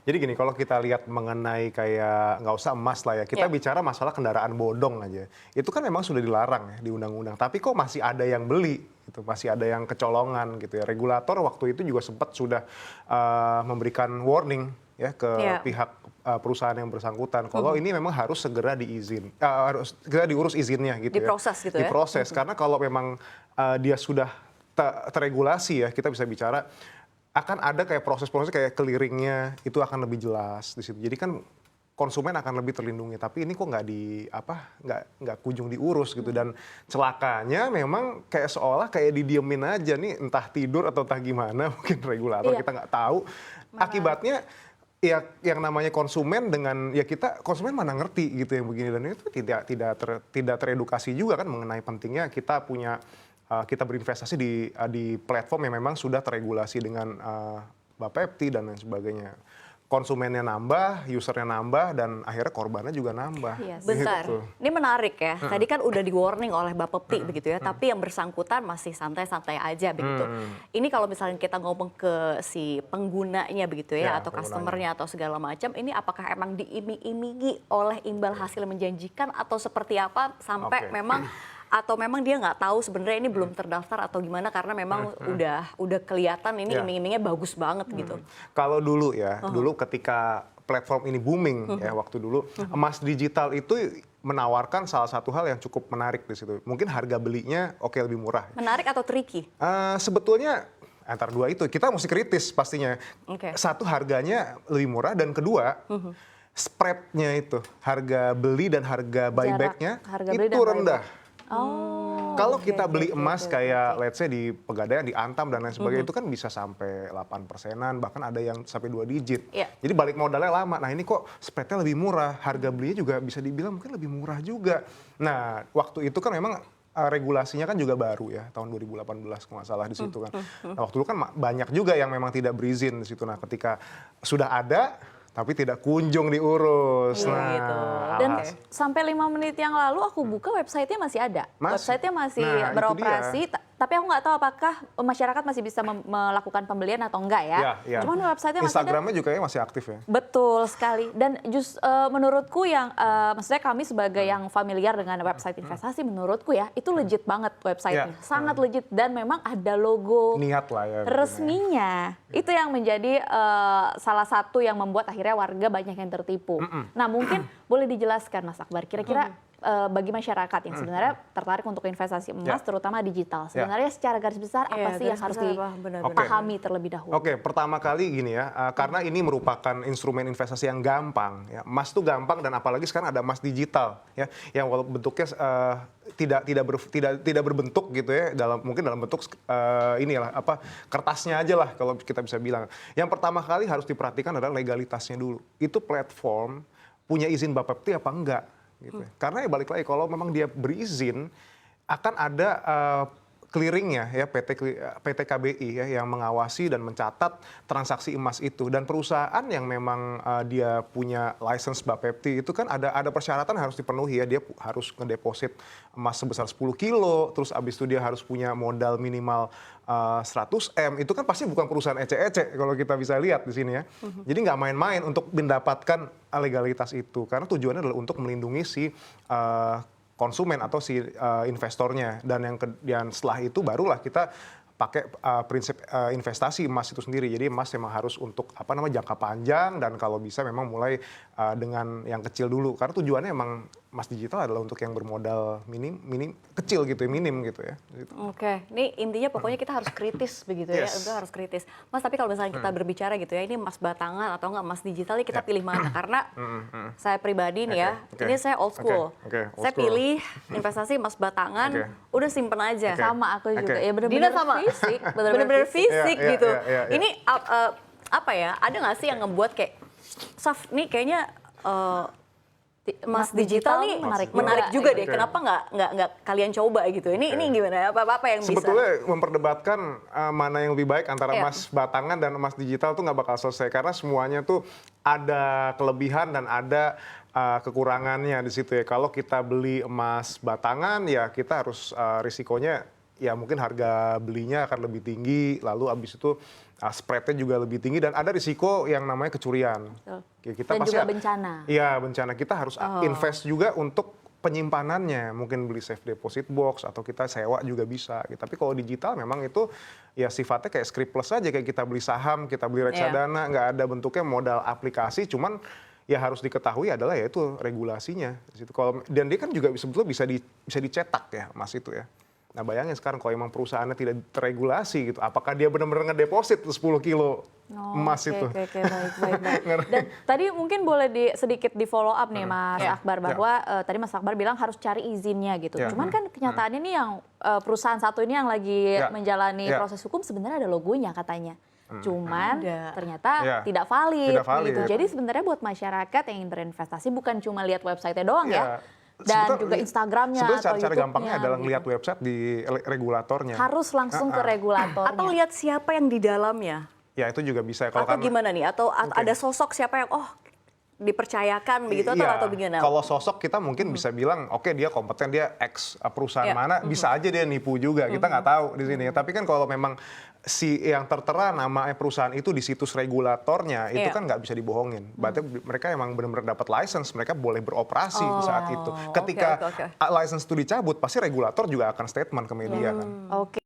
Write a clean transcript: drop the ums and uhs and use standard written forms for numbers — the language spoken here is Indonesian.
Jadi gini, kalau kita lihat mengenai kayak nggak usah emas lah ya, kita bicara masalah kendaraan bodong aja. Itu kan memang sudah dilarang ya di undang-undang, tapi kok masih ada yang beli, gitu, masih ada yang kecolongan gitu ya. Regulator waktu itu juga sempat sudah memberikan warning ya ke pihak perusahaan yang bersangkutan. Kalau ini memang harus segera harus segera diurus izinnya gitu diproses ya. Gitu ya? Diproses, karena kalau memang dia sudah terregulasi ya, kita bisa bicara akan ada kayak proses-proses kayak clearingnya itu akan lebih jelas di situ. Jadi kan konsumen akan lebih terlindungi. Tapi ini kok nggak kunjung diurus gitu. Dan celakanya memang kayak seolah kayak didiemin aja nih, entah tidur atau entah gimana mungkin regulator kita nggak tahu. Akibatnya ya yang namanya konsumen dengan ya kita konsumen mana ngerti gitu yang begini, dan itu tidak teredukasi juga kan mengenai pentingnya kita punya kita berinvestasi di platform yang memang sudah teregulasi dengan Bapepti dan lain sebagainya. Konsumennya nambah, usernya nambah, dan akhirnya korbannya juga nambah. Bentar, gitu. Ini menarik ya. Tadi kan udah di warning oleh Bapepti begitu ya, tapi yang bersangkutan masih santai-santai aja begitu. Ini kalau misalnya kita ngomong ke si penggunanya begitu ya, atau customernya atau segala macam, ini apakah emang diiming-imingi oleh imbal hasil menjanjikan atau seperti apa sampai memang atau memang dia nggak tahu sebenarnya ini belum terdaftar atau gimana karena memang udah kelihatan ini iming-imingnya bagus banget gitu. Kalau dulu ya, dulu ketika platform ini booming ya waktu dulu, emas digital itu menawarkan salah satu hal yang cukup menarik di situ. Mungkin harga belinya lebih murah. Menarik atau tricky? Sebetulnya antara dua itu kita mesti kritis pastinya. Satu, harganya lebih murah, dan kedua spreadnya itu harga beli dan harga buybacknya itu rendah. Kalau kita beli emas kayak let's say di Pegadaian, di Antam dan lain sebagainya, itu kan bisa sampai 8%-an, bahkan ada yang sampai 2 digit. Jadi balik modalnya lama. Nah ini kok spreadnya lebih murah, harga belinya juga bisa dibilang mungkin lebih murah juga. Nah waktu itu kan memang regulasinya kan juga baru ya, tahun 2018 kalau nggak salah di situ kan. Nah waktu itu kan banyak juga yang memang tidak berizin di situ. Nah ketika sudah ada tapi tidak kunjung diurus. Gitu. Dan sampai 5 menit yang lalu aku buka websitenya masih ada. Websitenya masih beroperasi, tapi aku nggak tahu apakah masyarakat masih bisa melakukan pembelian atau enggak ya. Cuman websitenya masih ada. Instagramnya juga masih aktif ya. Betul sekali. Dan menurutku yang, maksudnya kami sebagai yang familiar dengan website investasi, menurutku ya itu legit banget websitenya. Sangat legit, dan memang ada logo niat lah ya, resminya. Itu yang menjadi salah satu yang membuat akhirnya warga banyak yang tertipu. Nah mungkin boleh dijelaskan Mas Akbar, kira-kira bagi masyarakat yang sebenarnya tertarik untuk investasi emas, terutama digital, sebenarnya secara garis besar apa sih yang harus dipahami terlebih dahulu? Pertama kali gini ya, karena ini merupakan instrumen investasi yang gampang. Ya. Emas tuh gampang, dan apalagi sekarang ada emas digital, ya, yang walaupun bentuknya tidak berbentuk gitu ya, mungkin dalam bentuk kertasnya aja lah kalau kita bisa bilang. Yang pertama kali harus diperhatikan adalah legalitasnya dulu. Itu platform punya izin Bapepti apa enggak? Gitu. Karena ya balik lagi, kalau memang dia berizin akan ada clearingnya ya, PT KBI ya, yang mengawasi dan mencatat transaksi emas itu. Dan perusahaan yang memang dia punya license Bapepti itu kan ada persyaratan harus dipenuhi ya. Dia harus ngedeposit emas sebesar 10 kilo, terus abis itu dia harus punya modal minimal 100 M. Itu kan pasti bukan perusahaan ece-ece kalau kita bisa lihat di sini ya. Jadi nggak main-main untuk mendapatkan legalitas itu, karena tujuannya adalah untuk melindungi si konsumen atau si investornya. Dan setelah itu barulah kita pakai prinsip investasi emas itu sendiri. Jadi emas memang harus untuk jangka panjang, dan kalau bisa memang mulai dengan yang kecil dulu, karena tujuannya emang emas digital adalah untuk yang bermodal minim kecil gitu, minim gitu ya. Gitu. Oke, ini intinya pokoknya kita harus kritis begitu ya, itu harus kritis. Mas, tapi kalau misalnya kita berbicara gitu ya, ini emas batangan atau enggak emas digital, ini kita pilih mana? Karena saya pribadi nih ya, ini saya old school. Saya pilih investasi emas batangan, udah simpen aja. Sama aku juga, ya benar-benar fisik, benar-benar fisik gitu. Ini apa ya? Ada nggak sih yang ngebuat kayak, Saf, nih kayaknya emas digital nih menarik juga deh. Kenapa nggak kalian coba gitu? Ini gimana? Apa yang bisa? Sebetulnya memperdebatkan mana yang lebih baik antara emas batangan dan emas digital tuh nggak bakal selesai, karena semuanya tuh ada kelebihan dan ada kekurangannya di situ ya. Kalau kita beli emas batangan ya kita harus risikonya ya mungkin harga belinya akan lebih tinggi, lalu abis itu spread-nya juga lebih tinggi dan ada risiko yang namanya kecurian. Dan juga bencana. Iya, bencana. Kita harus invest juga untuk penyimpanannya, mungkin beli safe deposit box atau kita sewa juga bisa. Tapi kalau digital memang itu ya sifatnya kayak scriptless aja, kayak kita beli saham, kita beli reksadana, nggak ada bentuknya modal aplikasi, cuman ya harus diketahui adalah ya itu regulasinya. Dan dia kan juga sebetulnya bisa dicetak ya, Mas itu ya. Nah bayangin sekarang kalau emang perusahaannya tidak terregulasi gitu, apakah dia benar-benar ngedeposit 10 kilo emas itu? Oke, baik. Dan tadi mungkin boleh sedikit di follow up nih Mas Akbar, bahwa tadi Mas Akbar bilang harus cari izinnya gitu. Cuman kan kenyataannya nih yang perusahaan satu ini yang lagi menjalani proses hukum sebenarnya ada logonya katanya. Cuman ternyata tidak valid gitu. Jadi sebenarnya buat masyarakat yang ingin berinvestasi bukan cuma lihat website-nya doang ya. Dan juga Instagramnya atau YouTube-nya. Sebenarnya cara gampangnya adalah gitu. ngeliat website di regulatornya. Harus langsung ke regulatornya. Atau lihat siapa yang di dalamnya. Ya itu juga bisa. Atau gimana nih? Atau ada sosok siapa yang dipercayakan begitu atau bagaimana? Kalau sosok kita mungkin bisa bilang, oke dia kompeten, dia ex perusahaan mana, bisa aja dia nipu juga. Kita nggak tahu di sini. Tapi kan kalau memang si yang tertera nama perusahaan itu di situs regulatornya, itu kan nggak bisa dibohongin. Berarti mereka emang benar-benar dapat license, mereka boleh beroperasi di saat itu. Ketika license itu dicabut, pasti regulator juga akan statement ke media kan. Oke.